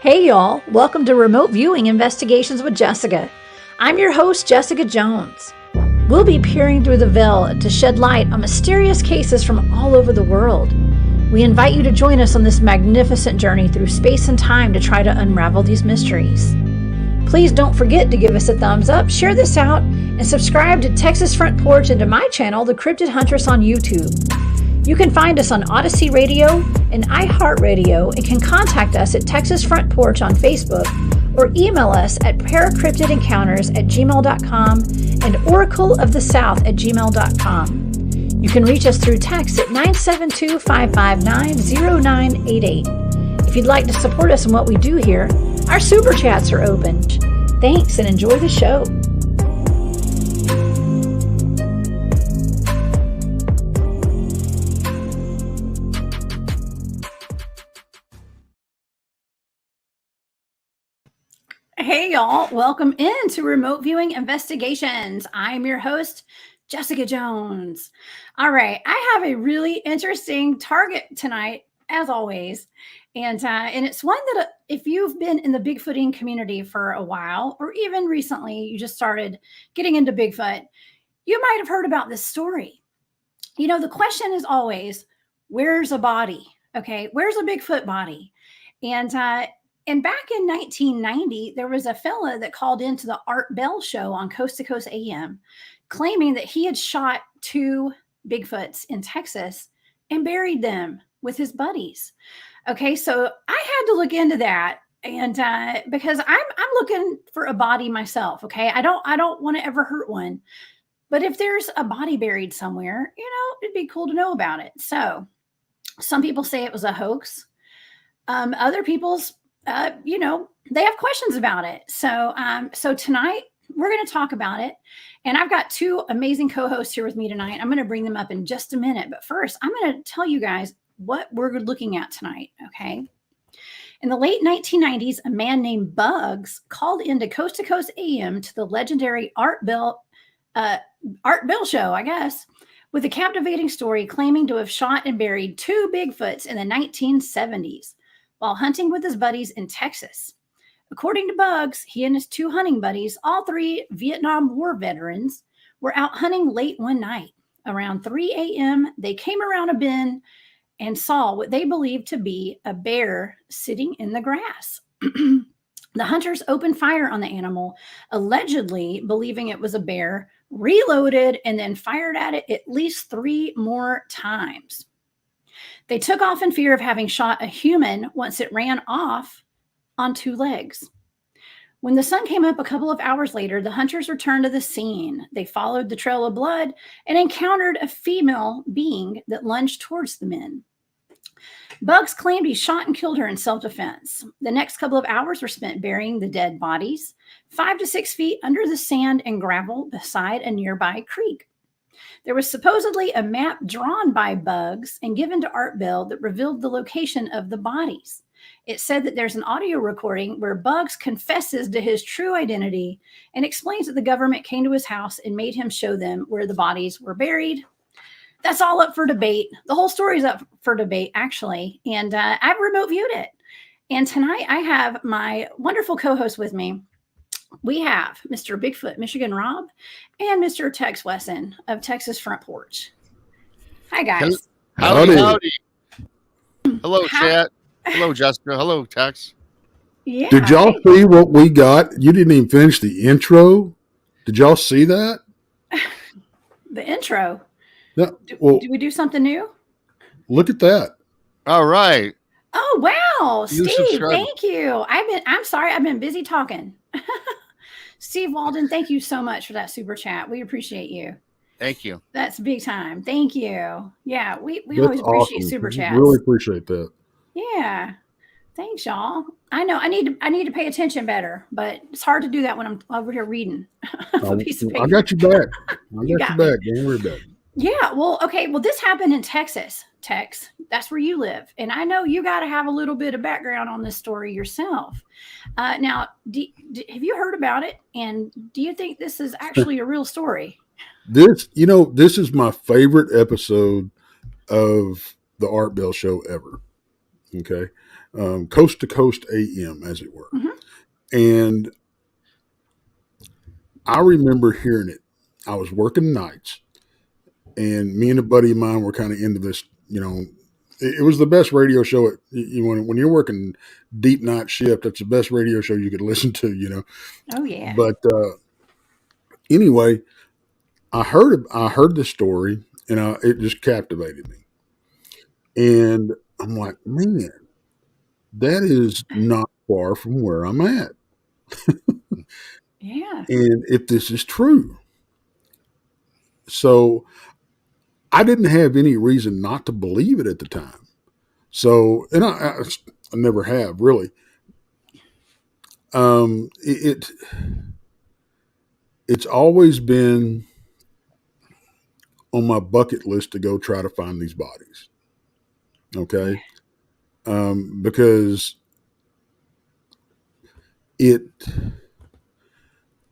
Hey y'all, welcome to Remote Viewing Investigations with Jessica. I'm your host, Jessica Jones. We'll be peering through the veil to shed light on mysterious cases from all over the world. We invite you to join us on this magnificent journey through space and time to try to unravel these mysteries. Please don't forget to give us a thumbs up, share this out, and subscribe to Texas Front Porch and to my channel, The Cryptid Huntress on YouTube. You can find us on Odyssey Radio and iHeartRadio and can contact us at Texas Front Porch on Facebook or email us at paracryptidencounters@gmail.com and oracleofthesouth@gmail.com. You can reach us through text at 972-559-0988. If you'd like to support us in what we do here, our super chats are open. Thanks and enjoy the show. Hey y'all, welcome into Remote Viewing Investigations. I'm your host, Jessica Jones. All right, I have a really interesting target tonight, as always. And it's one that if you've been in the Bigfooting community for a while, or even recently, you just started getting into Bigfoot, you might have heard about this story. You know, the question is always, where's a body? Okay, where's a Bigfoot body? And back in 1990, there was a fella that called into the Art Bell show on Coast to Coast AM, claiming that he had shot 2 Bigfoots in Texas and buried them with his buddies. Okay, so I had to look into that, and because I'm looking for a body myself. Okay, I don't want to ever hurt one, but if there's a body buried somewhere, you know, it'd be cool to know about it. So some people say it was a hoax. Other people's you know, they have questions about it. So tonight we're going to talk about it. And I've got 2 amazing co-hosts here with me tonight. I'm going to bring them up in just a minute. But first, I'm going to tell you guys what we're looking at tonight. Okay. In the late 1990s, a man named Bugs called into Coast to Coast AM to the legendary Art Bell show, I guess, with a captivating story claiming to have shot and buried 2 Bigfoots in the 1970s. While hunting with his buddies in Texas. According to Bugs, he and his 2 hunting buddies, all 3 Vietnam War veterans, were out hunting late one night. Around 3 a.m., they came around a bend and saw what they believed to be a bear sitting in the grass. The hunters opened fire on the animal, allegedly believing it was a bear, reloaded, and then fired at it at least 3 more times. They took off in fear of having shot a human once it ran off on 2 legs. When the sun came up a couple of hours later, the hunters returned to the scene. They followed the trail of blood and encountered a female being that lunged towards the men. Bugs claimed he shot and killed her in self-defense. The next couple of hours were spent burying the dead bodies, 5 to 6 feet under the sand and gravel beside a nearby creek. There was supposedly a map drawn by Bugs and given to Art Bell that revealed the location of the bodies. It said that there's an audio recording where Bugs confesses to his true identity and explains that the government came to his house and made him show them where the bodies were buried. That's all up for debate. The whole story is up for debate, actually, and I've remote viewed it. And tonight I have my wonderful co-host with me. We have Mr. Bigfoot, Michigan Rob, and Mr. Tex Wesson of Texas Front Porch. Hi, guys. Howdy. Hello, chat. Hello, Jessica. Hello, Tex. Yeah. Did y'all see what we got? You didn't even finish the intro. Did y'all see that? The intro? No, do we do something new? Look at that. All right. Oh, wow. Steve, thank you. I'm sorry. I've been busy talking. Steve Walden, thank you so much for that super chat. We appreciate you. Thank you. That's big time. Thank you. Yeah, we always appreciate super chats. Really appreciate that. Yeah. Thanks, y'all. I know I need to pay attention better, but it's hard to do that when I'm over here reading a piece of paper. I got you back. Don't worry about it. Yeah, well, okay. Well, this happened in Texas, Tex. That's where you live. And I know you got to have a little bit of background on this story yourself. Now, have you heard about it? And do you think this is actually a real story? This is my favorite episode of the Art Bell show ever. Okay. Coast to Coast AM, as it were. Mhm. And I remember hearing it. I was working nights, and me and a buddy of mine were kind of into this. It was the best radio show. When you're working deep night shift, that's the best radio show you could listen to. Oh yeah. But anyway, I heard the story, and it just captivated me. And I'm like, man, that is not far from where I'm at. Yeah. And if this is true, so I didn't have any reason not to believe it at the time. So, and I never have really. It's always been on my bucket list to go try to find these bodies. Okay, because it,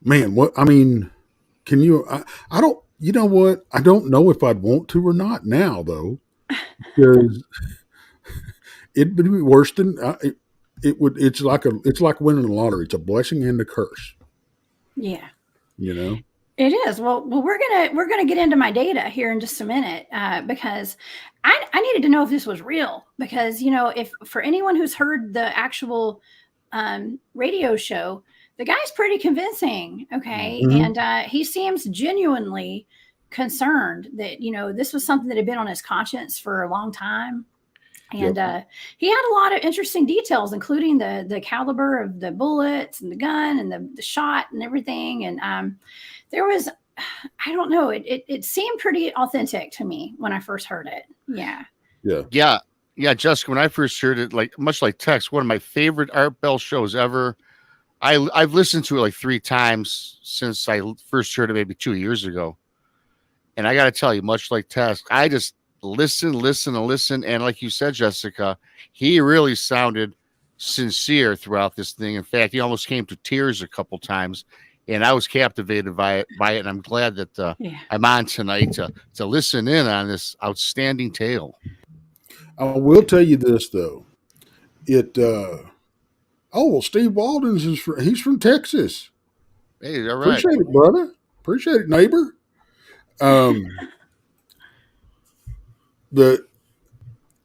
man, what I mean, can you? I don't. You know what? I don't know if I'd want to or not now, though, because it would be worse than it would. It's like winning the lottery. It's a blessing and a curse. Yeah. You know. It is. Well, we're gonna get into my data here in just a minute because I needed to know if this was real because if for anyone who's heard the actual radio show, the guy's pretty convincing. Okay, Mhm. and he seems genuinely concerned that this was something that had been on his conscience for a long time. And Yep. he had a lot of interesting details, including the caliber of the bullets and the gun and the shot and everything. And there was, I don't know, it seemed pretty authentic to me when I first heard it. Yeah. Yeah. Yeah, Jessica. When I first heard it, like much like Tex, one of my favorite Art Bell shows ever. I've listened to it like 3 times since I first heard it, maybe 2 years ago. And I got to tell you, much like Tex, I just listen, and like you said, Jessica, he really sounded sincere throughout this thing. In fact, he almost came to tears a couple times, and I was captivated by it. And I'm glad that Yeah. I'm on tonight to listen in on this outstanding tale. I will tell you this though. It. Oh well, Steve Walden's he's from Texas. Hey, all right. Appreciate it, brother. Appreciate it, neighbor. Um, the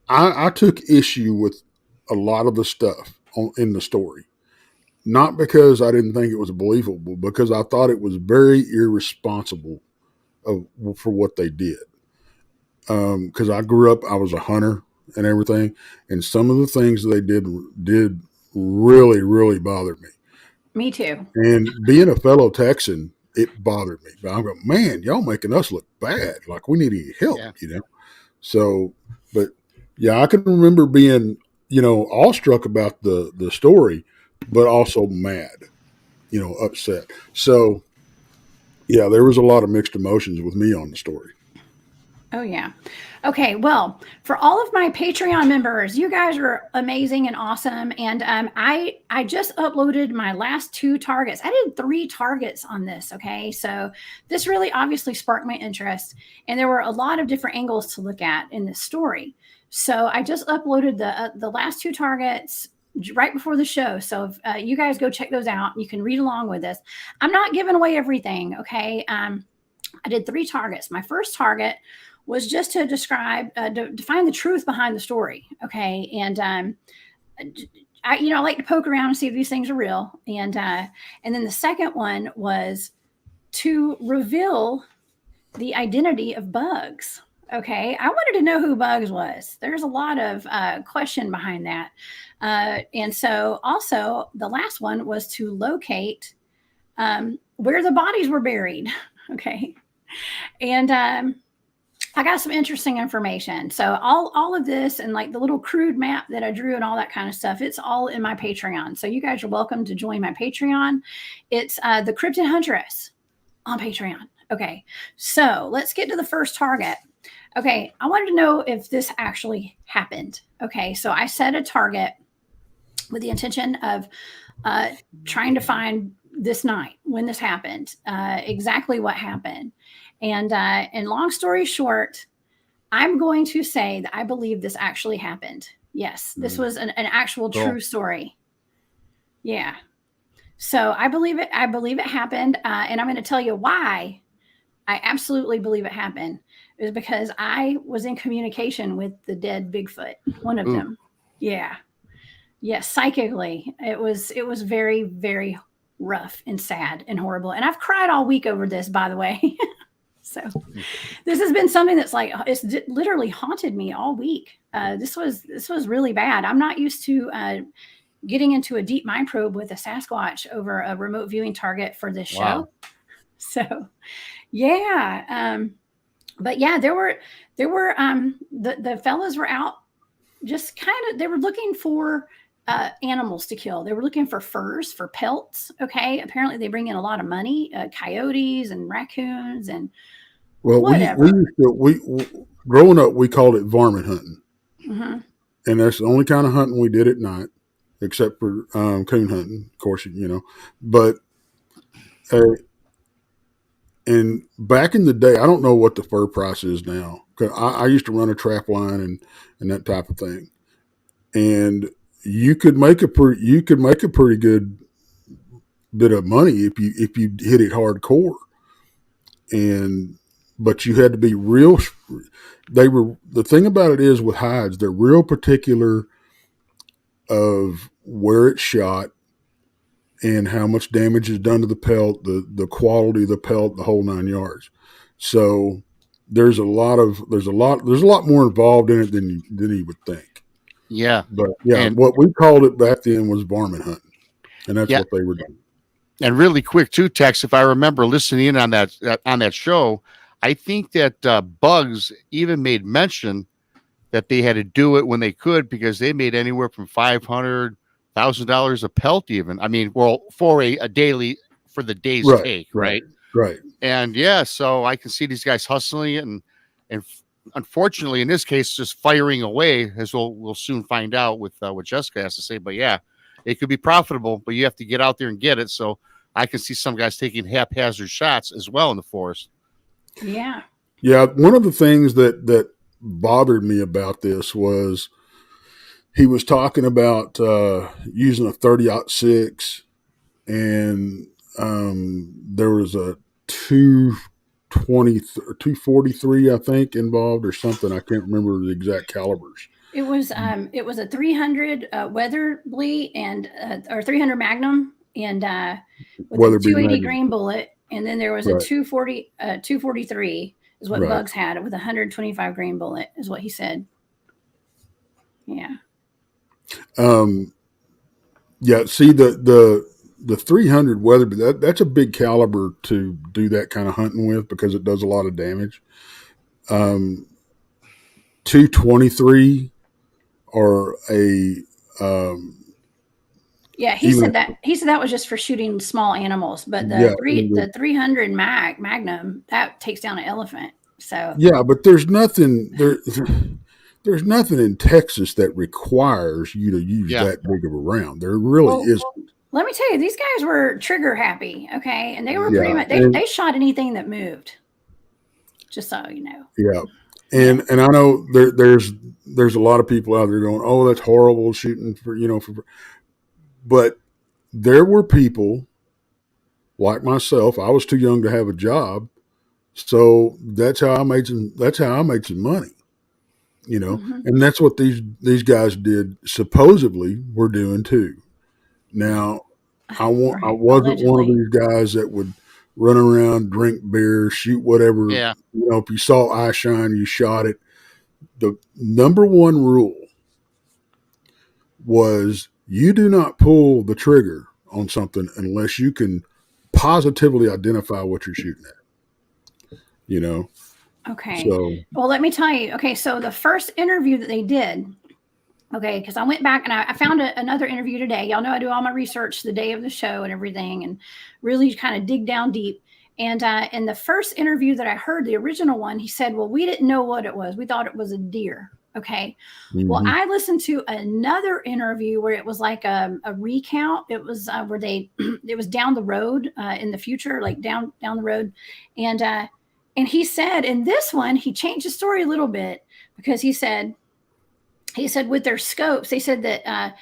I took issue with a lot of the stuff in the story, not because I didn't think it was believable, because I thought it was very irresponsible for what they did. Because I grew up, I was a hunter and everything, and some of the things they did really, really bothered me. Me too. And being a fellow Texan, it bothered me. But I'm going, man, y'all making us look bad. Like we need any help, Yeah. So, but yeah, I can remember being, awestruck about the story, but also mad, upset. So, yeah, there was a lot of mixed emotions with me on the story. Oh, yeah. Okay. Well, for all of my Patreon members, you guys are amazing and awesome. And I just uploaded my last 2 targets. I did 3 targets on this. Okay. So this really obviously sparked my interest. And there were a lot of different angles to look at in this story. So I just uploaded the last 2 targets right before the show. So if you guys go check those out, you can read along with this. I'm not giving away everything. Okay. I did 3 targets. My first target was just to describe, define the truth behind the story. Okay. And, I like to poke around and see if these things are real. And then the second one was to reveal the identity of Bugs. Okay. I wanted to know who Bugs was. There's a lot of question behind that. And so also the last one was to locate where the bodies were buried. Okay. And, I got some interesting information. So all of this and like the little crude map that I drew and all that kind of stuff, it's all in my Patreon. So you guys are welcome to join my Patreon. It's the Cryptid Huntress on Patreon. Okay, so let's get to the first target. Okay, I wanted to know if this actually happened. Okay, so I set a target with the intention of trying to find this night when this happened, exactly what happened. And long story short, I'm going to say that I believe this actually happened. Yes, this was an actual Cool. true story. Yeah. So I believe it. I believe it happened, and I'm going to tell you why. I absolutely believe it happened. It was because I was in communication with the dead Bigfoot, one of Ooh. them. Yeah. Yes, psychically. It was very, very rough and sad and horrible. And I've cried all week over this, by the way. So this has been something that's like it's literally haunted me all week. This was really bad. I'm not used to getting into a deep mind probe with a Sasquatch over a remote viewing target for this show. Wow. So yeah, but yeah, there were the fellas were out just kind of, they were looking for animals to kill. They were looking for furs, for pelts. Okay, apparently they bring in a lot of money, coyotes and raccoons and Well, whatever. we growing up, we called it varmint hunting, Mm-hmm. and that's the only kind of hunting we did at night, except for coon hunting, of course, But and back in the day, I don't know what the fur price is now. 'Cause I used to run a trap line and that type of thing, and you could make a pretty good bit of money if you hit it hardcore, but you had to be real. The thing about it is with hides, they're real particular of where it's shot and how much damage is done to the pelt, the quality of the pelt, the whole 9 yards. So there's a lot more involved in it than you would think. Yeah. But yeah, And- what we called it back then was varmint hunting, and that's Yeah. what they were doing. And really quick too, Tex, if I remember listening in on that show, I think that Bugs even made mention that they had to do it when they could because they made anywhere from $500,000 a pelt. Even, I mean, well, for a daily for the day's take, right? Right. And yeah, so I can see these guys hustling it, and unfortunately, in this case, just firing away, as we'll soon find out with what Jessica has to say. But yeah, it could be profitable, but you have to get out there and get it. So I can see some guys taking haphazard shots as well in the forest. Yeah. Yeah. One of the things that bothered me about this was he was talking about using a 30-06, and there was a 243, I think, involved or something. I can't remember the exact calibers. It was a 300 Weatherby and or 300 Magnum and with Weatherby a 280 Magnum. grain bullet, and then there was a Right. 243 is what Right. Bugs had with a 125 grain bullet is what he said. Yeah. Yeah. See the 300 Weatherby, that's a big caliber to do that kind of hunting with because it does a lot of damage. 223 or a Yeah, he said that was just for shooting small animals, but the 300 Magnum that takes down an elephant. So yeah, but there's nothing in Texas that requires you to use that big of a round. There really isn't. Let me tell you, these guys were trigger happy, okay, and they were pretty much they shot anything that moved. Just so you know. Yeah, and I know there's a lot of people out there going, "Oh, that's horrible shooting for." But there were people like myself. I was too young to have a job, so that's how I made some money. Mm-hmm. And that's what these guys did. Supposedly, we're doing too. Now, I wasn't one of these guys that would run around, drink beer, shoot whatever. Yeah. If you saw eye shine, you shot it. The number one rule was you do not pull the trigger on something unless you can positively identify what you're shooting at. Okay. So, well, let me tell you. Okay, so the first interview that they did, okay, because I went back and I found another interview today. Y'all know I do all my research the day of the show and everything, and really kind of dig down deep. And in the first interview that I heard, the original one, he said, "Well, we didn't know what it was. We thought it was a deer." Okay. Mm-hmm. Well, I listened to another interview where it was like a recount. It was where it was down the road in the future, like down the road, and he said in this one he changed the story a little bit because he said he said with their scopes, they said that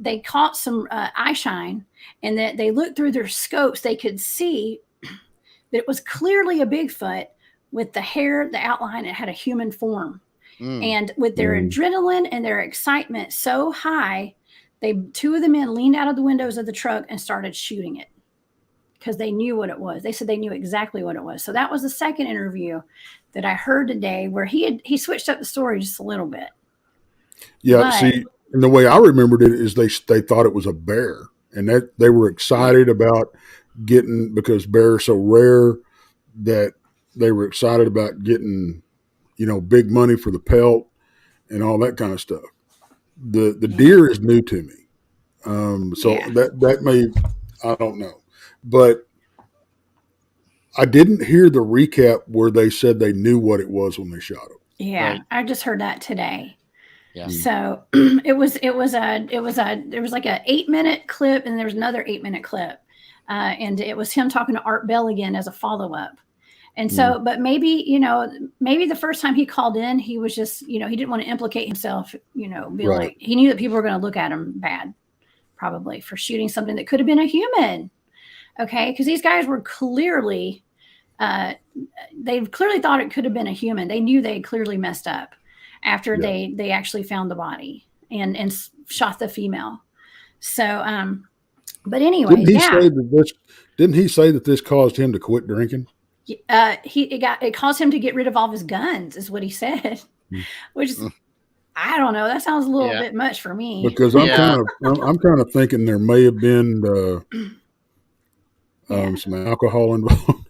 they caught some eye shine, and that they looked through their scopes, they could see that it was clearly a Bigfoot with the hair, the outline, it had a human form. And with their adrenaline and their excitement so high, two of the men leaned out of the windows of the truck and started shooting it because they knew what it was. They said they knew exactly what it was. So that was the second interview that I heard today where he switched up the story just a little bit. Yeah, but, see, and the way I remembered it is they thought it was a bear, and that they were excited about getting, because bears are so rare, that they were excited about getting, big money for the pelt and all that kind of stuff. The deer is new to me. That may, I don't know, but I didn't hear the recap where they said they knew what it was when they shot it. Yeah, right. I just heard that today. Yeah. So there was like a 8-minute clip, and there was another 8-minute clip, and it was him talking to Art Bell again as a follow up. And so, but maybe the first time he called in, he was just, he didn't want to implicate himself, like, he knew that people were going to look at him bad, probably, for shooting something that could have been a human. Okay. Because these guys were clearly, they clearly thought it could have been a human. They knew they had clearly messed up after they actually found the body and shot the female. So, but anyway, didn't he say that this caused him to quit drinking? It caused him to get rid of all of his guns, is what he said, which is, I don't know. That sounds a little bit much for me. Because I'm kind of thinking there may have been some alcohol involved.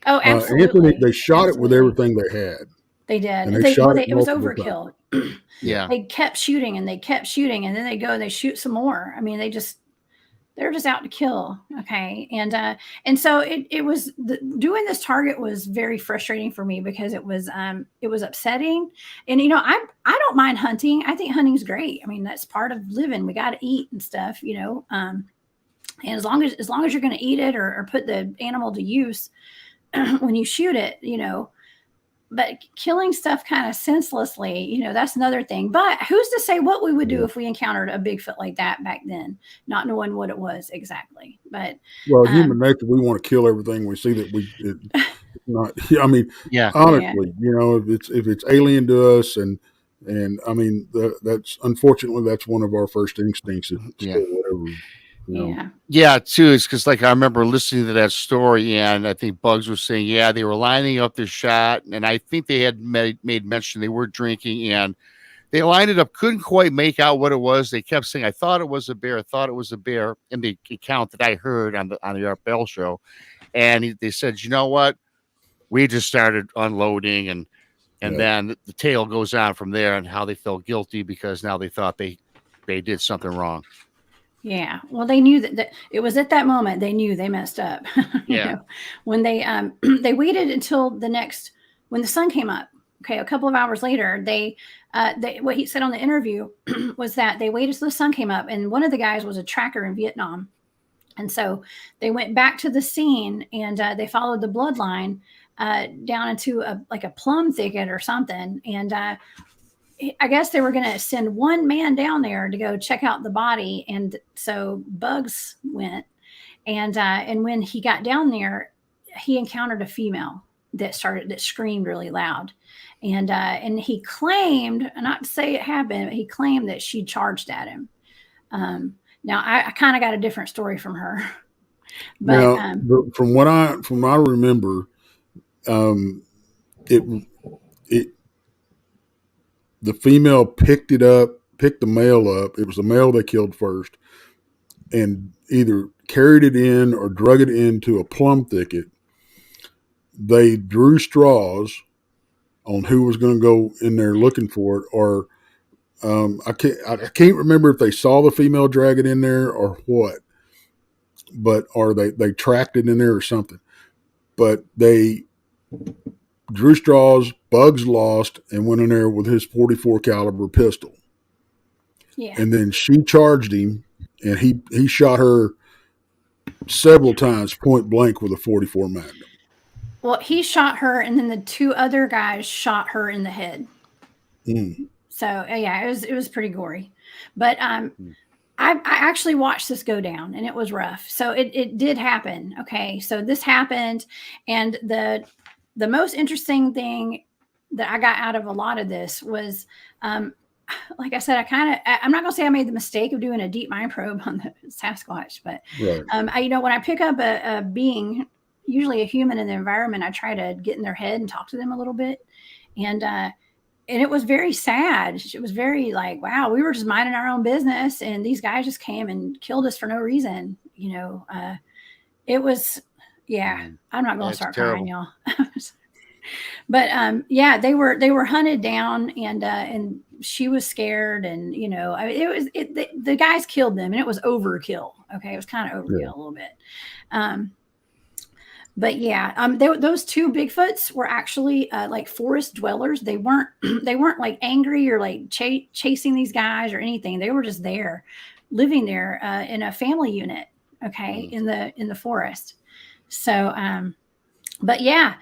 Oh, absolutely. Anthony, they shot it with everything they had. They did. And it was overkill. Yeah. They kept shooting and then they go and they shoot some more. I mean, they're just out to kill. Okay. And so it was doing this target was very frustrating for me because it was upsetting. And, I don't mind hunting. I think hunting's great. I mean, that's part of living. We got to eat and stuff, and as long as you're going to eat it or put the animal to use when you shoot it, but killing stuff kind of senselessly, that's another thing. But who's to say what we would do if we encountered a Bigfoot like that back then, not knowing what it was exactly. But human nature, we want to kill everything we see that not. I mean, honestly, if it's alien to us, and I mean that's unfortunately that's one of our first instincts. Whatever. Yeah, too. It's because I remember listening to that story, and I think Bugs was saying, they were lining up their shot, and I think they had made mention they were drinking, and they lined it up, couldn't quite make out what it was. They kept saying, "I thought it was a bear. I thought it was a bear." In the account that I heard on the Art Bell show, and they said, "You know what? We just started unloading, and then the tale goes on from there, and how they felt guilty because now they thought they did something wrong." Yeah. Well, they knew that it was at that moment they knew they messed up. When they they waited until when the sun came up. Okay, a couple of hours later, they what he said on the interview was that they waited till the sun came up, and one of the guys was a tracker in Vietnam, and so they went back to the scene and they followed the bloodline down into a plum thicket or something, and I guess they were going to send one man down there to go check out the body. And so Bugs went. And when he got down there, he encountered a female that screamed really loud. And he claimed, not to say it happened, but he claimed that she charged at him. Now I kind of got a different story from her. But from what I remember, the female picked the male up. It was the male they killed first, and either carried it in or drug it into a plum thicket. They drew straws on who was going to go in there looking for it, or I can't remember if they saw the female drag it in there or what, or they tracked it in there or something. But they drew straws, Bugs lost, and went in there with his .44 caliber pistol. Yeah. And then she charged him, and he shot her several times point blank with a .44 Magnum. Well, he shot her, and then the two other guys shot her in the head. So yeah, it was pretty gory, but Mm. I actually watched this go down, and it was rough. So it did happen. Okay, so this happened, and the most interesting thing that I got out of a lot of this was, like I said, I'm not gonna say I made the mistake of doing a deep mind probe on the Sasquatch, but Right. when I pick up a being, usually a human in the environment, I try to get in their head and talk to them a little bit, and it was very sad. It was very like, wow, we were just minding our own business, and these guys just came and killed us for no reason. It was, yeah. Mm. I'm not going to That's start terrible. crying, y'all. But yeah, they were hunted down, and she was scared, and the guys killed them, and it was overkill. Okay, it was kind of overkill a little bit. But yeah, those two Bigfoots were actually like forest dwellers. They weren't they weren't like angry or like chasing these guys or anything. They were just there, living there in a family unit. Okay, in the forest. So, but yeah,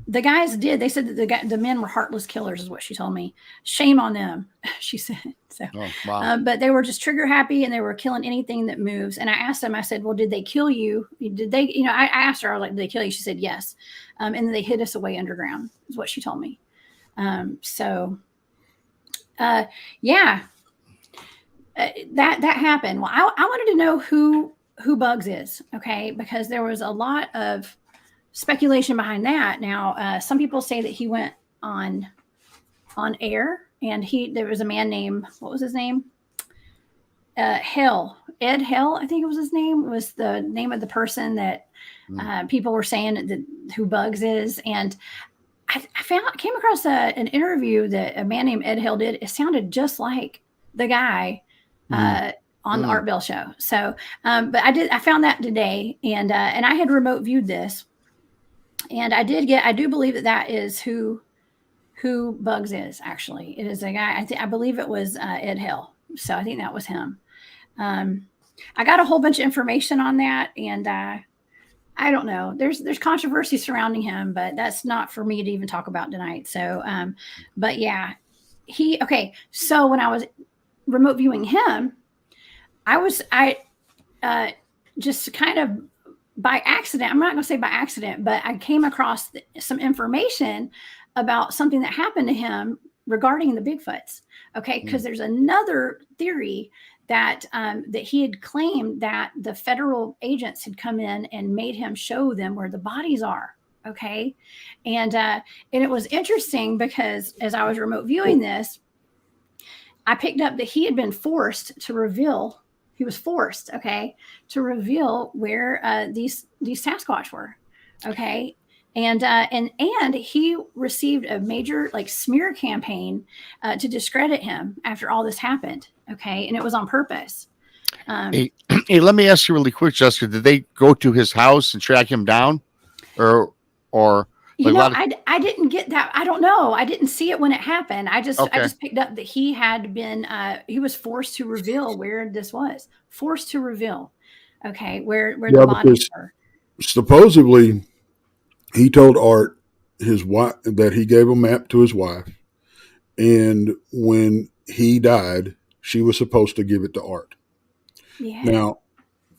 the guys did. They said that the men were heartless killers, is what she told me. Shame on them, she said. So, Oh, wow. but they were just trigger happy, and they were killing anything that moves. And I asked them, I said, well, did they kill you? Did they, I asked her, I was like, did they kill you? She said, yes. And then they hid us away underground, is what she told me. Yeah, that happened. Well, I wanted to know who Bugs is, okay, because there was a lot of speculation behind that. Now, some people say that he went on air, and there was a man named, what was his name? Ed Hell, I think it was his name, was the name of the person that people were saying that who Bugs is. And I came across an interview that a man named Ed Hell did. It sounded just like the guy on the Art Bell show. So, but I found that today, and I had remote viewed this, and I do believe that is who Bugs is. Actually, it is a guy. I believe it was Ed Hill. So I think that was him. I got a whole bunch of information on that, and I don't know. There's controversy surrounding him, but that's not for me to even talk about tonight. So, but yeah, okay. So when I was remote viewing him, I just kind of by accident, I'm not going to say by accident, but I came across some information about something that happened to him regarding the Bigfoots. Okay, because there's another theory that that he had claimed that the federal agents had come in and made him show them where the bodies are. Okay, and it was interesting because as I was remote viewing this, I picked up that he had been forced to reveal. He was forced, okay, to reveal where these Sasquatch were. Okay, and he received a major like smear campaign to discredit him after all this happened. Okay, and it was on purpose. Hey, let me ask you really quick, Jessica. Did they go to his house and track him down, or like I didn't get that. I don't know. I didn't see it when it happened. I just Okay. picked up that he had been he was forced to reveal where this was. Forced to reveal. Okay, where the bodies were. Supposedly, he told Art, his wife, that he gave a map to his wife, and when he died, she was supposed to give it to Art. Yeah. Now,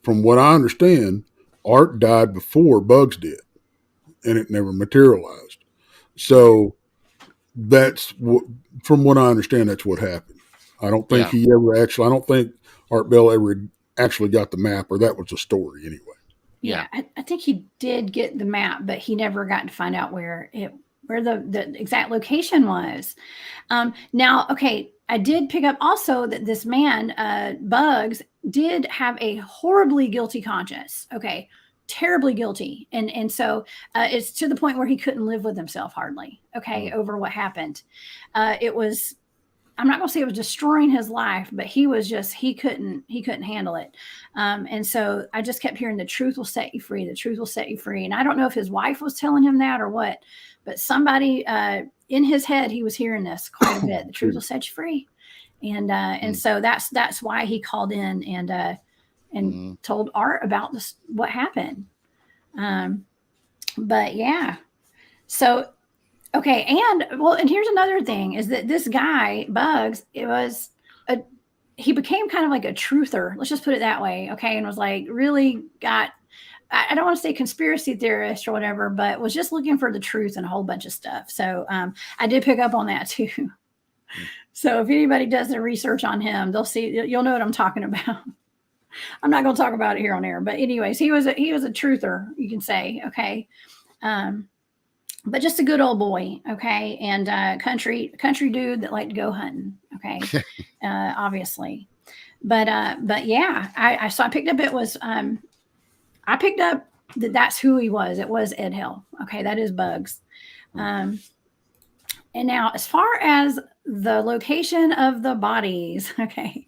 from what I understand, Art died before Bugs did, and it never materialized. So that's what, from what I understand, that's what happened. I don't think Yeah. I don't think Art Bell ever actually got the map, or that was a story anyway. Yeah, I think he did get the map, but he never got to find out where the exact location was. Now, okay, I did pick up also that this man, Bugs, did have a horribly guilty conscience. Okay, terribly guilty, and so it's to the point where he couldn't live with himself hardly. Okay, over what happened. It was. I'm not going to say it was destroying his life, but he couldn't handle it. And so I just kept hearing the truth will set you free. The truth will set you free. And I don't know if his wife was telling him that or what, but somebody in his head, he was hearing this quite a bit. The truth will set you free. And so that's why he called in and told Art about what happened. But yeah, so Okay, and here's another thing is that this guy, Bugs, a he became kind of like a truther. Let's just put it that way. Okay, and was like really got I don't want to say conspiracy theorist or whatever, but was just looking for the truth and a whole bunch of stuff. So I did pick up on that too. So if anybody does their research on him, you'll know what I'm talking about. I'm not going to talk about it here on air, but anyways, he was a truther, you can say. Okay. But just a good old boy, okay, and country dude that liked to go hunting, okay, obviously, but yeah, I picked up I picked up that's who he was. It was Ed Hill, okay, that is Bugs, and now as far as the location of the bodies, okay,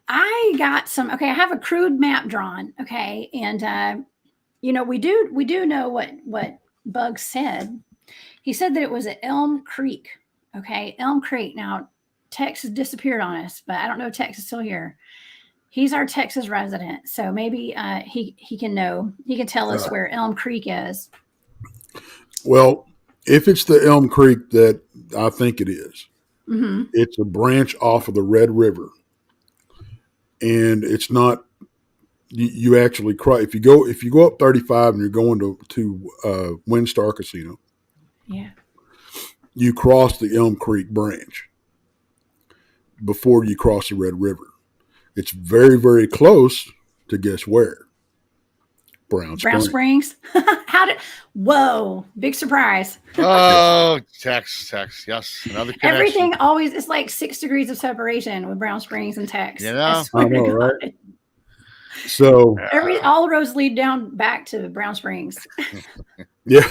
I got some. Okay, I have a crude map drawn, okay, and we do know what Bug said. He said that it was at Elm Creek. Okay, Elm Creek. Now, Tex has disappeared on us, but I don't know if Tex is still here. He's our Texas resident, so maybe he can know. He can tell us where Elm Creek is. Well, if it's the Elm Creek that I think it is, it's a branch off of the Red River, and it's not. You actually cry if you go up 35 and you're going to Windstar Casino. Yeah. You cross the Elm Creek branch before you cross the Red River. It's very, very close to guess where? Brown Springs. Whoa, big surprise. Oh, Tex, yes. Another connection. Everything always, it's like 6 degrees of separation with Brown Springs and Tex. You know? I know, right? So all roads lead down back to Brown Springs. Yeah,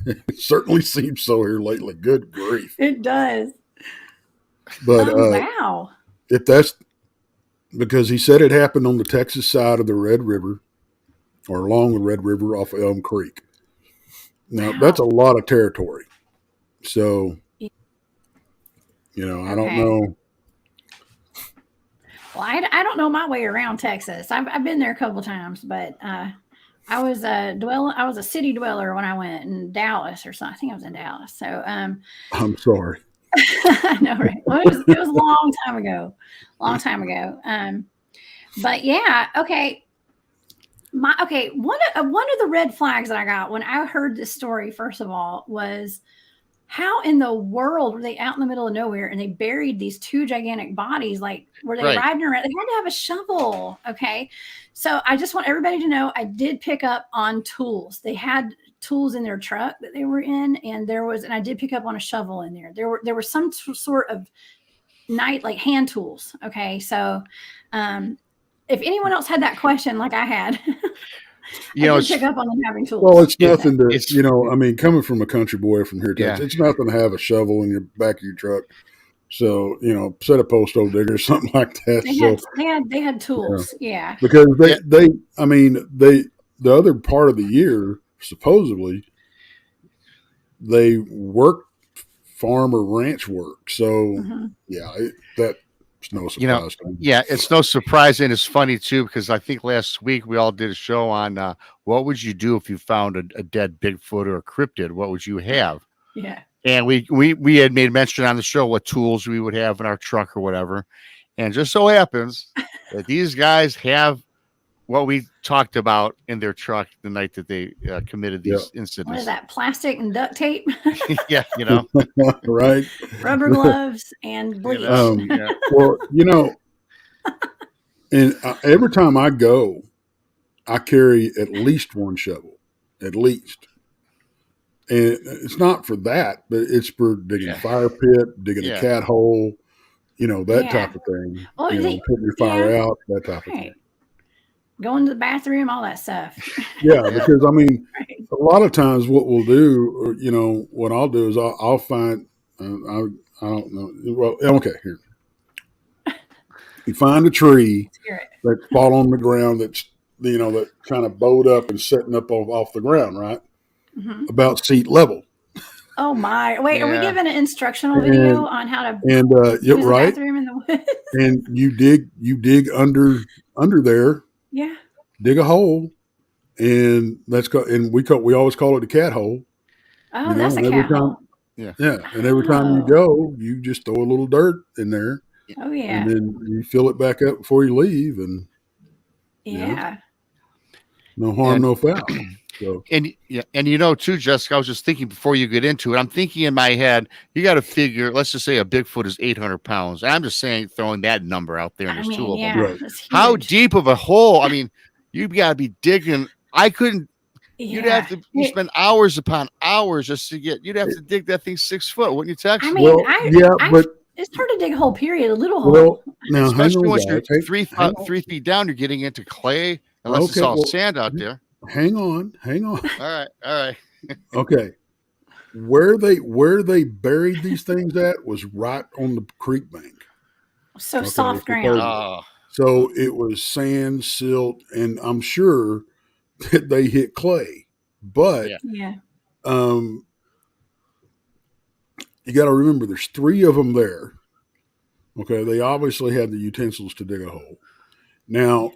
it certainly seems so here lately. Good grief. It does. But wow. If that's because he said it happened on the Texas side of the Red River or along the Red River off of Elm Creek. Now, that's a lot of territory. So, I don't know. Well, I don't know my way around Texas. I've been there a couple of times, but I was a city dweller when I went in Dallas or something. I think I was in Dallas. So I'm sorry. I know, right? Well, it was a long time ago. But yeah, okay. One of the red flags that I got when I heard this story, first of all, was how in the world were they out in the middle of nowhere and they buried these two gigantic bodies? Like, were they riding around? They had to have a shovel. Okay. So I just want everybody to know I did pick up on tools. They had tools in their truck that they were in, and I did pick up on a shovel in there. There were some sort of hand tools. Okay. So if anyone else had that question like I had, I did pick up on them having tools. Well, it's nothing to, coming from a country boy from here, Texas, it's nothing to have a shovel in your back of your truck. So, set a post hole digger or something like that. They had tools. Yeah. Because the other part of the year, supposedly, they work farm or ranch work. So, that's no surprise. It's no surprise, and it's funny too because I think last week we all did a show on what would you do if you found a dead Bigfoot or a cryptid? What would you have? Yeah, and we had made mention on the show what tools we would have in our truck or whatever, and just so happens that these guys have what we talked about in their truck the night that they committed these incidents. What is that? Plastic and duct tape? Yeah, right. Rubber gloves and bleach. Well, and every time I go, I carry at least one shovel, at least. And it's not for that, but it's for digging a fire pit, digging a cat hole, that type of thing. Well, putting your fire out, that type of thing. Going to the bathroom, all that stuff. Yeah, because a lot of times what we'll do, what I'll do is I'll find, I don't know. Well, okay, here. You find a tree that's fall on the ground that's, that kind of bowed up and setting up off the ground, right? Mm-hmm. About seat level. Oh my! Wait, are we giving an instructional video on how to use the bathroom in the woods? And you dig under there. Yeah. Dig a hole, and we always call it the cat hole. Oh, You know, that's a and every cat time, hole. Yeah. yeah, and every time you Oh, go, you just throw a little dirt in there, oh and yeah, then you fill it back up before you leave, and you know, yeah. no harm, And no foul. So and yeah, and you know too, Jessica, I was just thinking before you get into it, I'm thinking in my head, you got to figure, let's just say a Bigfoot is 800 pounds. I'm just saying, throwing that number out there, and I there's two mean, of them. yeah, right, it's How huge. deep of a hole? I mean, you've got to be digging. I couldn't. You'd have Yeah. to. You spend hours upon hours just to get. You'd have to dig that thing 6 foot, wouldn't you, I Tex? mean, well, yeah, I, but it's hard to dig a hole. Period. A little hole. well, now hang Especially on, once you're guys. Hey, hang on. 3 feet down, you're getting into clay, unless it's Okay, all well, sand out there. hang on, hang on. All right, all right. Okay, where they buried these things at was right on the creek bank. So Okay, soft ground. supposedly. Oh, So it was sand, silt, and I'm sure that they hit clay. But yeah, Yeah. um, you got to remember, there's three of them there. Okay, they obviously had the utensils to dig a hole. Now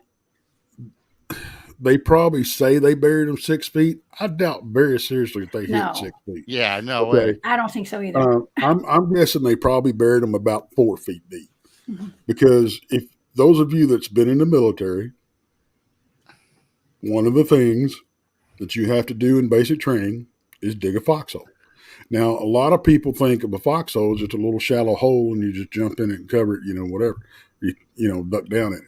they probably say they buried them 6 feet. I doubt very seriously if they hit No, 6 feet. yeah. No way. Okay, I don't think so either. I'm guessing they probably buried them about 4 feet deep. Mhm. Because if those of you that's been in the military, one of the things that you have to do in basic training is dig a foxhole. Now, a lot of people think of a foxhole as just a little shallow hole and you just jump in it and cover it, whatever, duck down in it.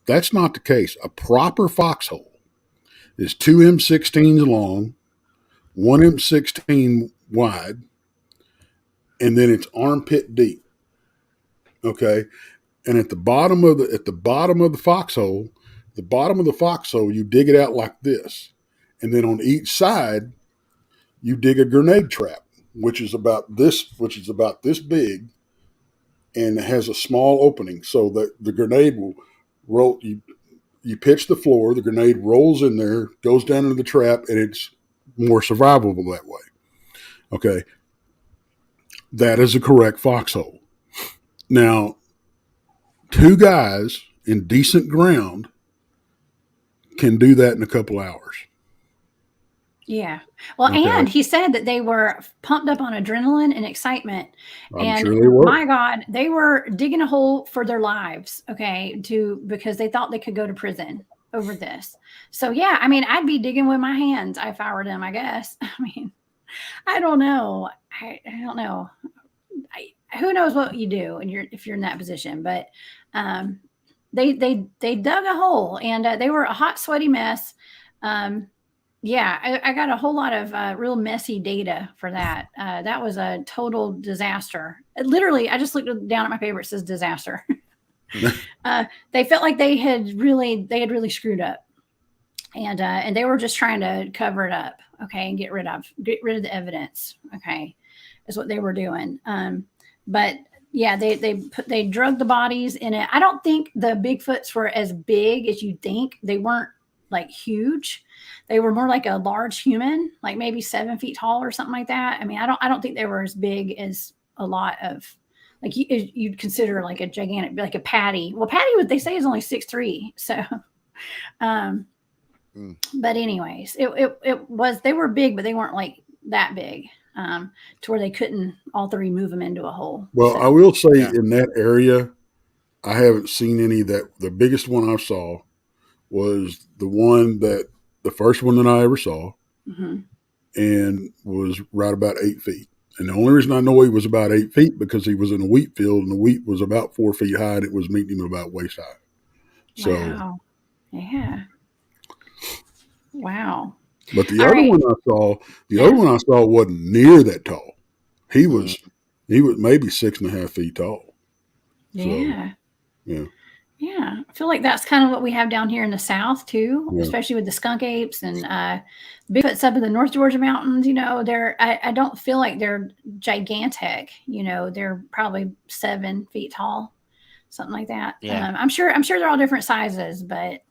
That's not the case. A proper foxhole is two M16s long, one M16 wide, and then it's armpit deep. Okay, and at the bottom of the foxhole, you dig it out like this, and then on each side you dig a grenade trap, which is about this big, and it has a small opening so that the grenade will roll. You pitch the floor, the grenade rolls in there, goes down into the trap, and it's more survivable that way. Okay, that is a correct foxhole. Now, two guys in decent ground can do that in a couple hours. Yeah. Well, and Okay, he said that they were pumped up on adrenaline and excitement. I'm And sure they were. my God, they were digging a hole for their lives. Okay. Because they thought they could go to prison over this. So yeah, I mean, I'd be digging with my hands if I were them, I guess. I mean, I don't know. I don't know. Who knows what you do and if you're in that position, but um, they dug a hole and they were a hot, sweaty mess. Yeah, I got a whole lot of real messy data for that. That was a total disaster. Literally, I just looked down at my paper. It says disaster. They felt like they had really screwed up, and they were just trying to cover it up, okay, and get rid of the evidence, okay, is what they were doing. But yeah, they drug the bodies in it. I don't think the Bigfoots were as big as you think. They weren't like huge. They were more like a large human, like maybe 7 feet tall or something like that. I mean, I don't think they were as big as a lot of like you'd consider like a gigantic, like a Patty. Well, Patty, what they say is only 6'3". So, but anyways, it was, they were big, but they weren't like that big to where they couldn't all three move them into a hole. Well, So, I will say Yeah. in that area, I haven't seen any that the biggest one I saw was the first one that I ever saw, and was right about 8 feet. And the only reason I know he was about 8 feet because he was in a wheat field and the wheat was about 4 feet high and it was meeting him about waist high. So, wow. Yeah. Wow. but the All other right. one I saw, Yeah. wasn't near that tall. He was maybe 6.5 feet tall. So, Yeah. yeah. Yeah. I feel like that's kind of what we have down here in the South too, Yeah. especially with the skunk apes and Bigfoots up in the North Georgia mountains. I don't feel like they're gigantic. They're probably 7 feet tall, something like that. Yeah. I'm sure they're all different sizes, but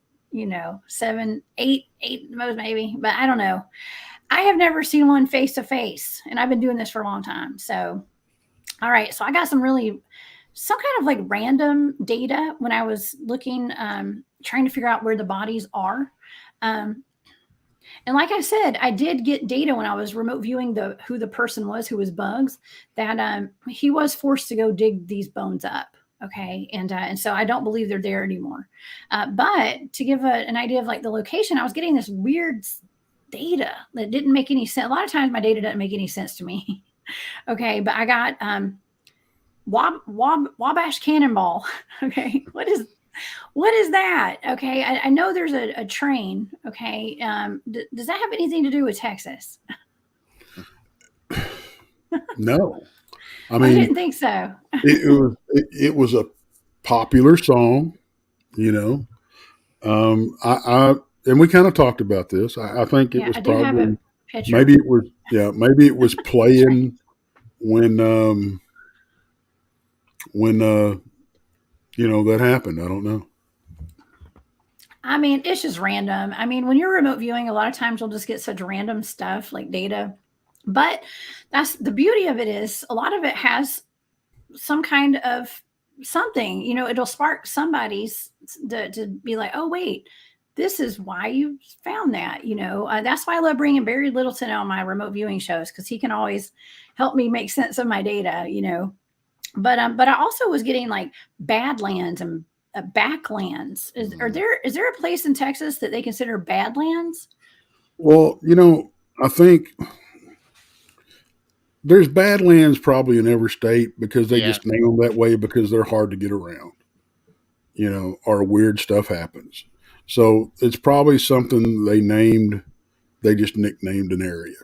7, 8 most maybe, but I don't know. I have never seen one face to face, and I've been doing this for a long time. So, all right. So I got some kind of like random data when I was looking, trying to figure out where the bodies are. And like I said, I did get data when I was remote viewing who the person was who was Bugs, that he was forced to go dig these bones up. Okay, and so I don't believe they're there anymore. But to give an idea of like the location, I was getting this weird data that didn't make any sense. A lot of times my data doesn't make any sense to me. Okay, but I got Wabash Cannonball. Okay, what is that? Okay, I know there's a train. Okay, does that have anything to do with Texas? No, I I mean, didn't think so. it was a popular song, you know. I and we kind of talked about this. I think it Yeah, was I do have a probably picture. maybe it was maybe it was playing when that happened. I don't know. I mean, it's just random. I mean, when you're remote viewing, a lot of times you'll just get such random stuff like data. But that's the beauty of it is a lot of it has some kind of something, it'll spark somebody's to be like, oh, wait, this is why you found that, that's why I love bringing Barry Littleton on my remote viewing shows, because he can always help me make sense of my data, but I also was getting like Badlands and backlands. Is there a place in Texas that they consider Badlands? Well, I think there's Badlands probably in every state because they just name them that way because they're hard to get around, or weird stuff happens. So it's probably something they just nicknamed an area,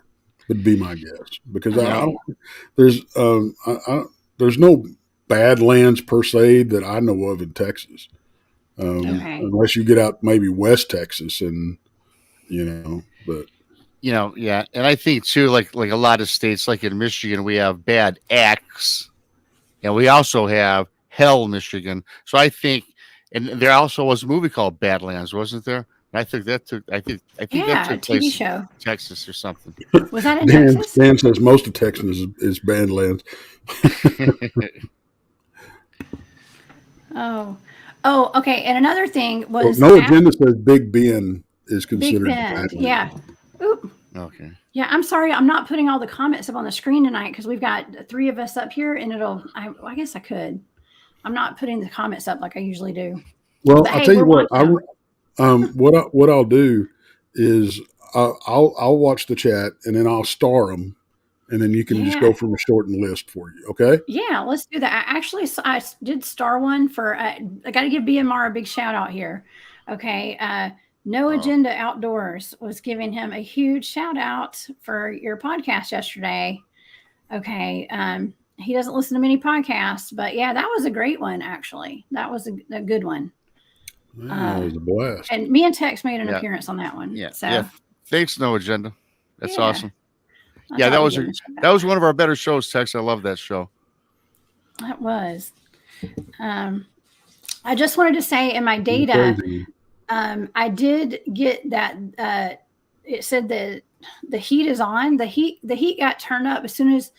would be my guess. Because I don't, there's no Badlands per se that I know of in Texas, unless you get out maybe West Texas but. Yeah, and I think too, like a lot of states, like in Michigan, we have bad acts, and we also have Hell, Michigan. So I think, and there also was a movie called Badlands, wasn't there? And I think that took TV place show. in Texas or something. Was that in Texas? Dan says most of Texas is Badlands. Oh, okay. And another thing was No Agenda says Big Bend is considered Big Bend. Yeah. Oop. Okay. Yeah, I'm sorry. I'm not putting all the comments up on the screen tonight because we've got 3 of us up here, and I guess I could. I'm not putting the comments up like I usually do. Well, I'll tell you what. What I'll do is I'll watch the chat and then I'll star them, and then you can just go from a shortened list for you. Okay? Yeah, let's do that. I did star one for. I got to give BMR a big shout out here. Okay. No Agenda Outdoors was giving him a huge shout out for your podcast yesterday. Okay. He doesn't listen to many podcasts, but yeah, that was a great one. Actually, that was a good one. That was a blast. And me and Tex made an appearance on that one. Yeah. So yeah. Thanks, No Agenda. That's awesome. I that was one of our better shows, Tex. I love that show. That was. I just wanted to say in my data, I did get that it said that the heat is on. The heat got turned up as soon as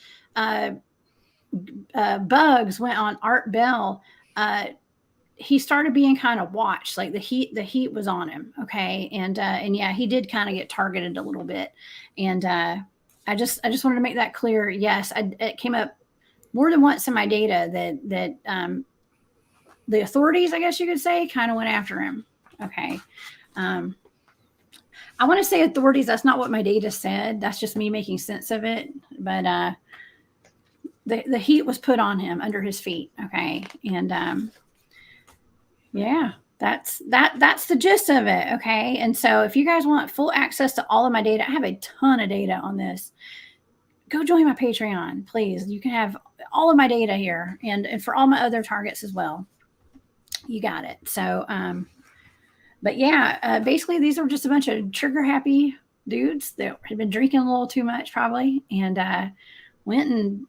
Bugs went on Art Bell. He started being kind of watched, like the heat was on him. Okay. And yeah, he did kind of get targeted a little bit. And I just wanted to make that clear. Yes, it came up more than once in my data that the authorities, I guess you could say, kind of went after him. Okay. I want to say authorities. That's not what my data said. That's just me making sense of it. But the heat was put on him under his feet. Okay. And yeah, that's the gist of it. Okay. And so if you guys want full access to all of my data, I have a ton of data on this. Go join my Patreon, please. You can have all of my data here and for all my other targets as well. You got it. So, but yeah, basically these are just a bunch of trigger happy dudes that had been drinking a little too much probably and went and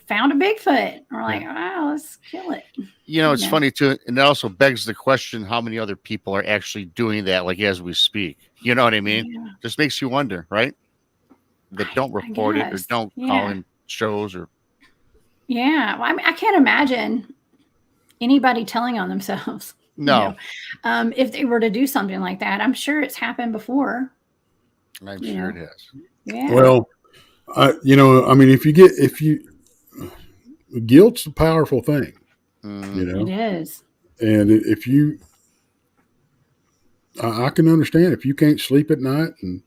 found a Bigfoot. We're like, wow, let's kill it. It's funny too. And it also begs the question, how many other people are actually doing that? Like as we speak, you know what I mean? Yeah. Just makes you wonder, right? That don't report it or don't call in shows or. Yeah. Well, I mean, I can't imagine anybody telling on themselves. No. If they were to do something like that, I'm sure it's happened before. I'm You sure know, it has. yeah. Well, I mean, guilt's a powerful thing, Mm, It is. and if you, I can understand if you can't sleep at night and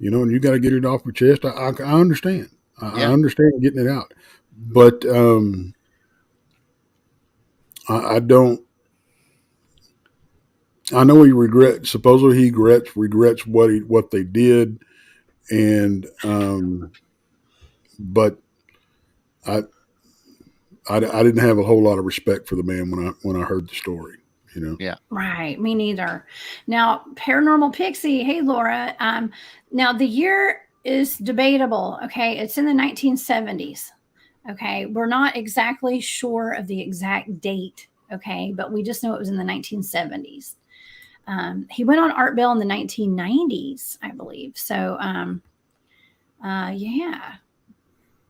and you got to get it off your chest. I understand. I yeah. understand getting it out, but I don't. I know he regrets. Supposedly he regrets what they did, and but I, I didn't have a whole lot of respect for the man when I heard the story. You know. Yeah. Right. Me neither. Now, Paranormal Pixie. Hey, Laura. Now the year is debatable. Okay. It's in the 1970s. Okay. We're not exactly sure of the exact date. Okay. But we just know it was in the 1970s. He went on Art Bell in the 1990s, I believe. So, yeah.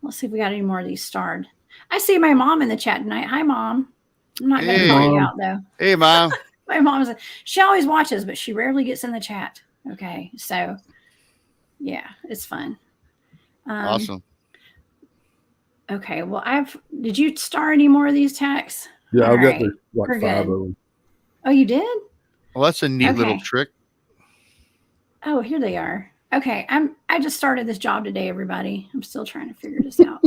Let's see if we got any more of these starred. I see my mom in the chat tonight. Hi, Mom. I'm not going to Hey, call Hey, you Mom. out, though. hey, Mom. My mom she always watches, but she rarely gets in the chat. Okay. So, yeah, it's fun. Awesome. Okay. Well, did you star any more of these texts? Yeah, All I've got right. like We're 5 good. of them. Oh, you did? Well, that's a neat little Okay. trick. Oh, here they are. Okay. I just started this job today, everybody. I'm still trying to figure this out.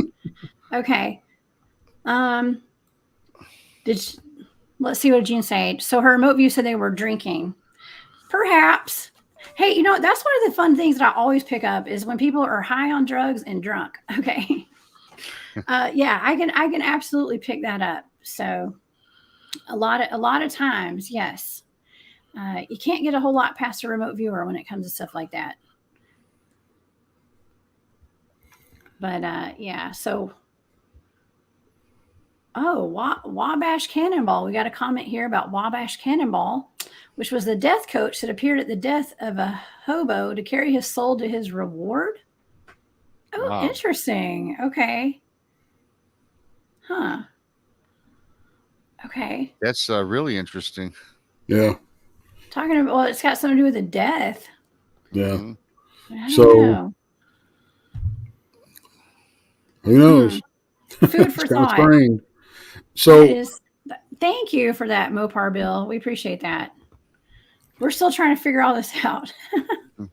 Okay. Um, let's see what Jean said. So her remote view said they were drinking. Perhaps. Hey, that's one of the fun things that I always pick up is when people are high on drugs and drunk. Okay. Yeah, I can absolutely pick that up. So a lot of times, yes. You can't get a whole lot past a remote viewer when it comes to stuff like that. But yeah, so Wabash Cannonball. We got a comment here about Wabash Cannonball, which was the death coach that appeared at the death of a hobo to carry his soul to his reward. Oh, Wow. interesting. Okay. Huh. Okay. That's really interesting. Yeah, Talking about, well, it's got something to do with the death. yeah. Mhm. I don't So know. who knows? Food It's for kind of thought. strange. That So is, thank you for that, Mopar Bill. We appreciate that. We're still trying to figure all this out.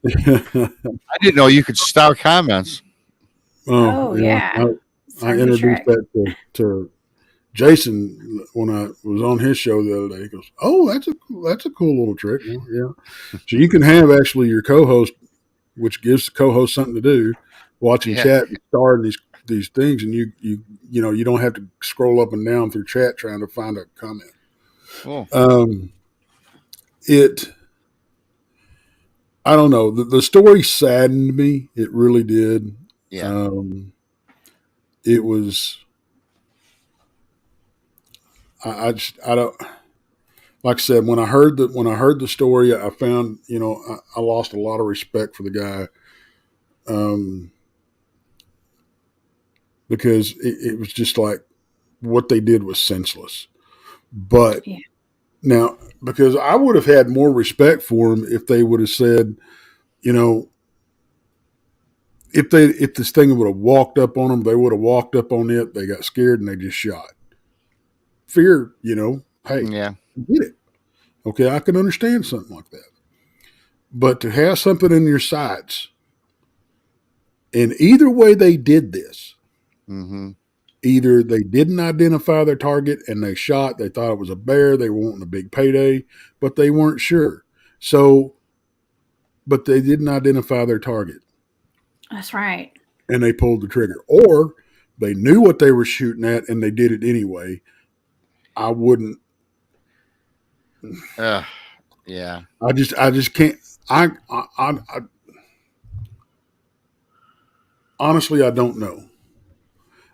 I didn't know you could stop comments. Oh, yeah, yeah. I Started a introduced trick. that to Jason when I was on his show the other day. He goes, "Oh, that's a cool little trick." Well, yeah, so you can have actually your co-host, which gives the co-host something to do, watching Yeah. chat and starring these things, and you don't have to scroll up and down through chat trying to find a comment. Cool. It I don't know. The story saddened me. It really did. Yeah. It was. I don't. Like I said, when I heard the story, I found I lost a lot of respect for the guy, because it was just like what they did was senseless. But Yeah. now, because I would have had more respect for him if they would have said, you know, if this thing would have walked up on them, they would have walked up on it. They got scared and they just shot. Fear, hey, Yeah. get it. Okay, I can understand something like that. But to have something in your sights, and either way they did this, Mm-hmm. either they didn't identify their target and they shot, they thought it was a bear, they were wanting a big payday, but they weren't sure. So, but they didn't identify their target That's right. and they pulled the trigger. Or they knew what they were shooting at and they did it anyway. I wouldn't. Yeah. I just can't. I honestly, I don't know.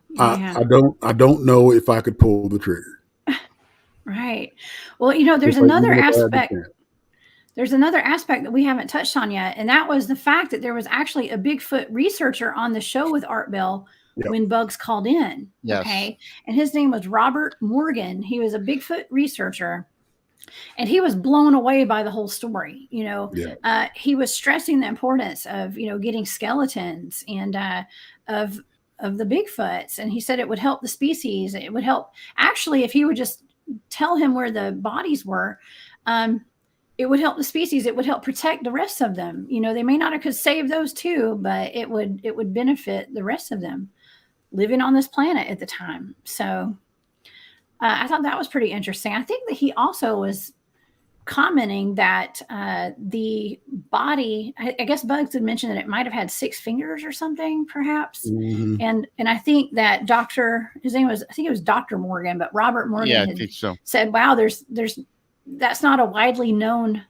Yeah. I don't know if I could pull the trigger. Right. Well, there's another Even if I had the aspect. chance. There's another aspect that we haven't touched on yet, and that was the fact that there was actually a Bigfoot researcher on the show with Art Bell Yep. when Bugs called in. Yes. Okay. And his name was Robert Morgan. He was a Bigfoot researcher. And he was blown away by the whole story. Yeah. He was stressing the importance of getting skeletons and of the Bigfoots, and he said it would help the species. It would help, actually, if he would just tell him where the bodies were. It would help the species. It would help protect the rest of them. They may not have could save those two, but it would benefit the rest of them living on this planet at the time. So I thought that was pretty interesting. I think that he also was commenting that the body, I guess Bugs had mentioned that it might have had 6 fingers or something, perhaps. Mhm. And I think that his name was, I think it was Dr. Morgan, but Robert Morgan Yeah, I had think so. said, wow, there's that's not a widely known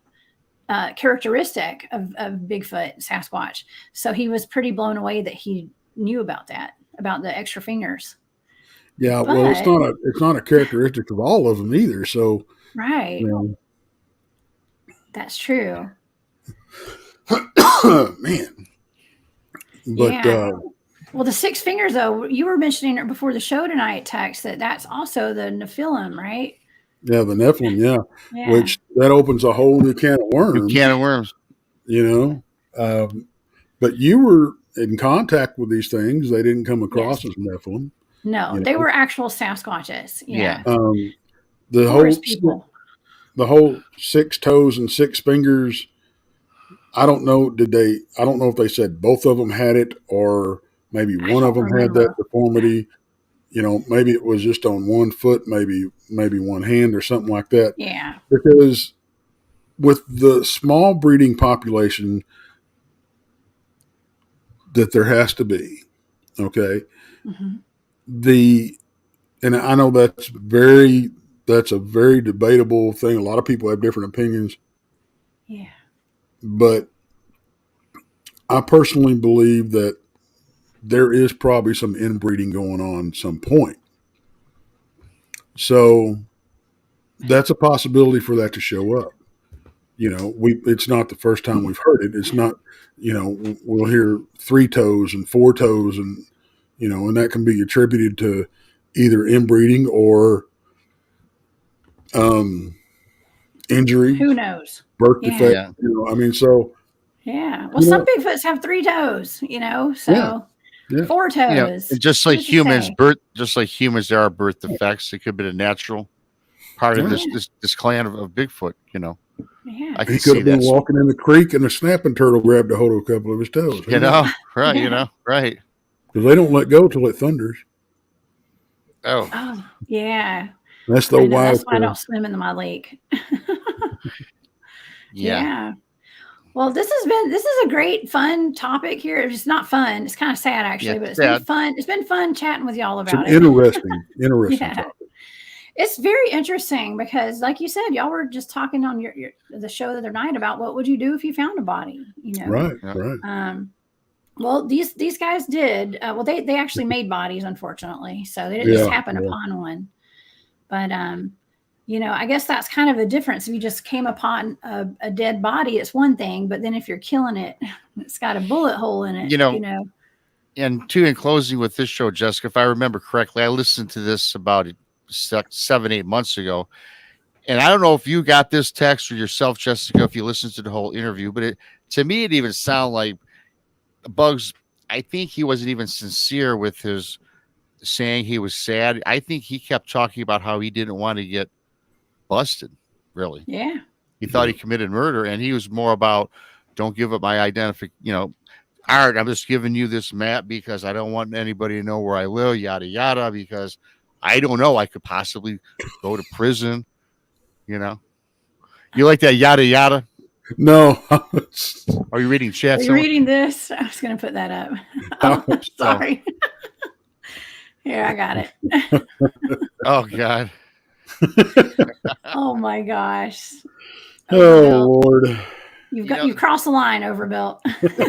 characteristic of Bigfoot, Sasquatch. So he was pretty blown away that he knew about that, about the extra fingers. Yeah, well, it's not a characteristic of all of them either. So, right. That's true. Man. But yeah. Well, the 6 fingers, though, you were mentioning it before the show tonight, Tex, that's also the Nephilim, right? Yeah, the Nephilim, yeah. Which that opens a whole new can of worms. But you were in contact with these things. They didn't come across as Nephilim. No, they were actual Sasquatches. Yeah. The whole 6 toes and 6 fingers. I don't know. I don't know if they said both of them had it, or maybe one of them had that deformity. Maybe it was just on one foot, maybe one hand or something like that. Yeah. Because with the small breeding population that there has to be, okay, and I know that's a very debatable thing. A lot of people have different opinions. Yeah. But I personally believe that there is probably some inbreeding going on at some point. So that's a possibility for that to show up. It's not the first time we've heard it. It's not, we'll hear 3 toes and 4 toes and that can be attributed to either inbreeding or injury. Who knows? Birth defect. Yeah. So. Yeah. Well, some Bigfoots have 3 toes, so 4 toes. Just like humans, there are birth defects. It could be a natural part of this clan of Bigfoot, Yeah. He could have been walking in the creek and a snapping turtle grabbed a hold of a couple of his toes. Right. Right. Because they don't let go till it thunders. Oh, yeah. That's the wild. That's why I don't swim in my lake. Yeah. Well, this is a great, fun topic here. It's not fun. It's kind of sad, actually, but it's been fun. It's been fun chatting with y'all about it. Interesting topic. It's very interesting because, like you said, y'all were just talking on the show the other night about what would you do if you found a body, Right. Well, these guys did. They actually made bodies, unfortunately, so they didn't just happen upon one. But I guess that's kind of a difference. If you just came upon a dead body, it's one thing, but then if you're killing it, it's got a bullet hole in it. And in closing with this show, Jessica, if I remember correctly, I listened to this about 7-8 months ago, and I don't know if you got this text or yourself, Jessica, if you listened to the whole interview, but to me it even sounded like Bugs. I think he wasn't even sincere with his saying he was sad. I think he kept talking about how he didn't want to get busted. Really, he thought he committed murder, and he was more about don't give up my identification. Art, I'm just giving you this map because I don't want anybody to know where I live, yada yada, because I don't know. I could possibly go to prison. You like that yada yada? No. Are you reading chat? Are you reading this? I was going to put that up. Oh, sorry. Here, I got it. Oh God. Oh my gosh. Oh Lord. You've crossed the line, Overbuilt.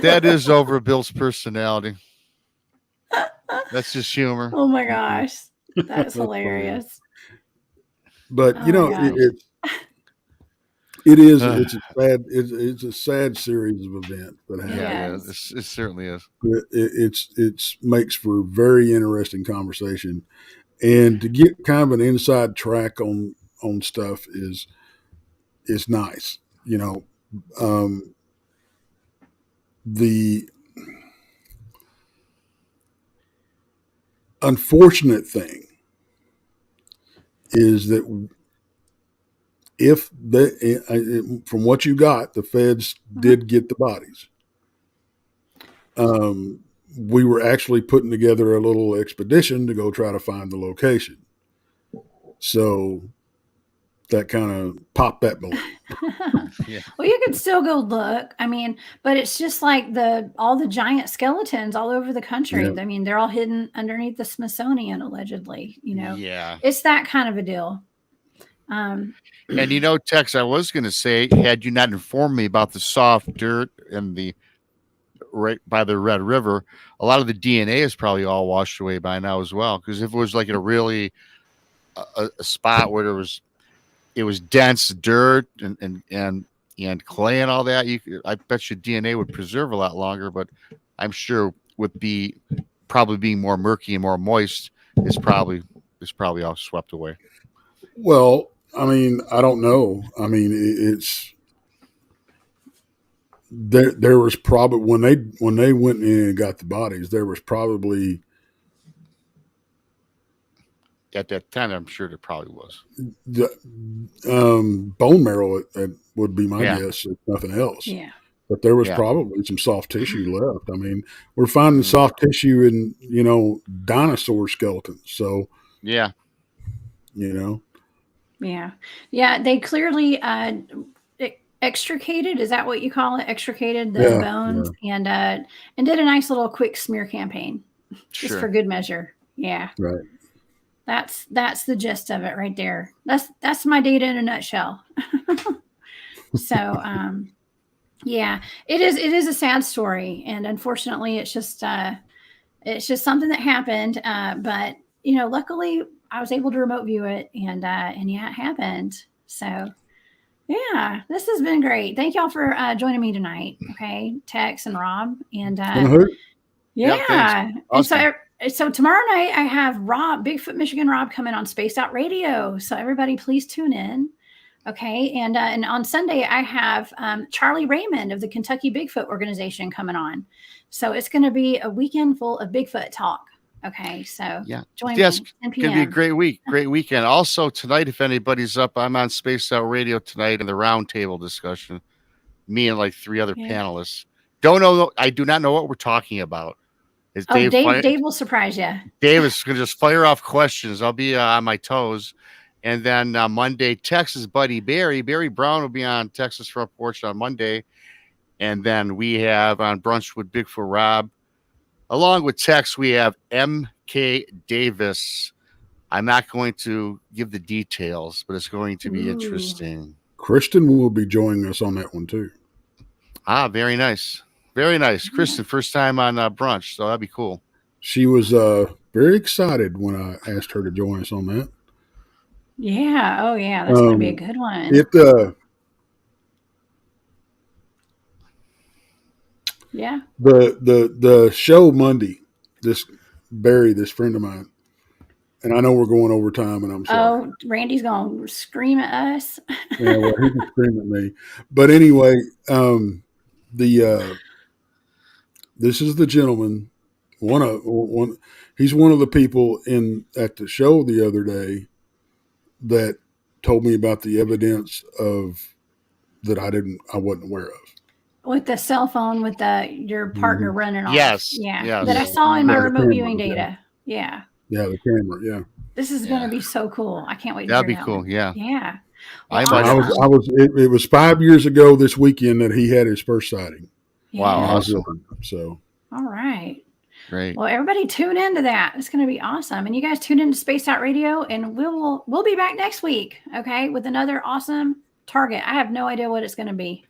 That is Overbuilt's personality. That's just humor. Oh my gosh. That's hilarious. But it's a sad series of events that happen. Yeah, it certainly is. It makes for very interesting conversation, and to get kind of an inside track on stuff is is nice. The unfortunate thing is that from what you got, the feds did get the bodies. We were actually putting together a little expedition to go try to find the location. So that kind of popped that balloon. Yeah. Well, you could still go look. I mean, but it's just like all the giant skeletons all over the country. Yeah. I mean, they're all hidden underneath the Smithsonian, allegedly. Yeah, it's that kind of a deal. And Tex, I was going to say, had you not informed me about the soft dirt and right by the Red River, a lot of the DNA is probably all washed away by now as well. Because if it was like a really a spot where it was dense dirt and clay and all that, I bet you DNA would preserve a lot longer. But I'm sure with probably being more murky and more moist, it's probably all swept away. Well, I mean, I don't know. I mean, it's there was probably when they went in and got the bodies, there was probably at that time, I'm sure there probably was bone marrow. It would be my guess, if nothing else. Yeah. But there was probably some soft tissue left. I mean, we're finding soft tissue in dinosaur skeletons. So yeah. Yeah. They clearly extricated. Is that what you call it? Extricated the bones and did a nice little quick smear campaign just for good measure. Yeah. Right. That's the gist of it right there. That's my data in a nutshell. So, it is a sad story, and unfortunately it's just something that happened. But luckily I was able to remote view it, and it happened. So yeah, this has been great. Thank y'all for joining me tonight. Okay, Tex and Rob, and awesome. And so tomorrow night I have Rob, Bigfoot Michigan Rob, coming on Spaced Out Radio. So everybody, please tune in. Okay, and on Sunday I have Charlie Raymond of the Kentucky Bigfoot Organization coming on. So it's going to be a weekend full of Bigfoot talk. Okay, so join me. Yes, it's going to be a great weekend. Also tonight, if anybody's up, I'm on Spaced Out Radio tonight in the roundtable discussion. Me and like 3 other panelists. I do not know what we're talking about. Dave will surprise you. Dave is going to just fire off questions. I'll be on my toes. And then Monday, Texas buddy Barry Brown will be on Texas Front Porch on Monday. And then we have on Brunch with Bigfoot Rob. Along with Tex, we have M.K. Davis. I'm not going to give the details, but it's going to be interesting. Kristen will be joining us on that one too. Very nice. Very nice. Kristen, first time on Brunch, so that'd be cool. She was very excited when I asked her to join us on that. Yeah. Oh, yeah. That's going to be a good one. The show Monday, this friend of mine, and I know we're going over time, and I'm sorry. Oh, Randy's going to scream at us. Yeah, well, he can scream at me. But anyway, this is the gentleman. He's one of the people at the show the other day that told me about the evidence that I wasn't aware of. With the cell phone, with your partner running off. Yes. Yeah. That I saw in my remote viewing data. Yeah. Yeah, the camera. Yeah. This is going to be so cool. I can't wait. That'd be cool. Yeah. Yeah. Well, it was 5 years ago this weekend that he had his first sighting. Yeah. Wow. Awesome. So. All right. Great. Well, everybody tune into that. It's going to be awesome. And you guys tune into Spaced Out Radio, and we'll be back next week. Okay. With another awesome target. I have no idea what it's going to be.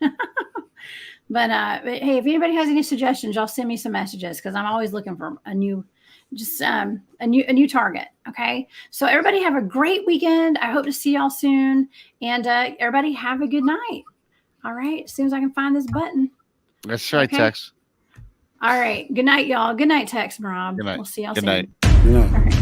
But hey, if anybody has any suggestions, y'all send me some messages, because I'm always looking for a new target. Okay. So everybody have a great weekend. I hope to see y'all soon. And everybody have a good night. All right. As soon as I can find this button. That's right, Tex. All right. Good night, y'all. Good night, Tex and Rob. Good night. We'll see y'all soon. Good night. All right.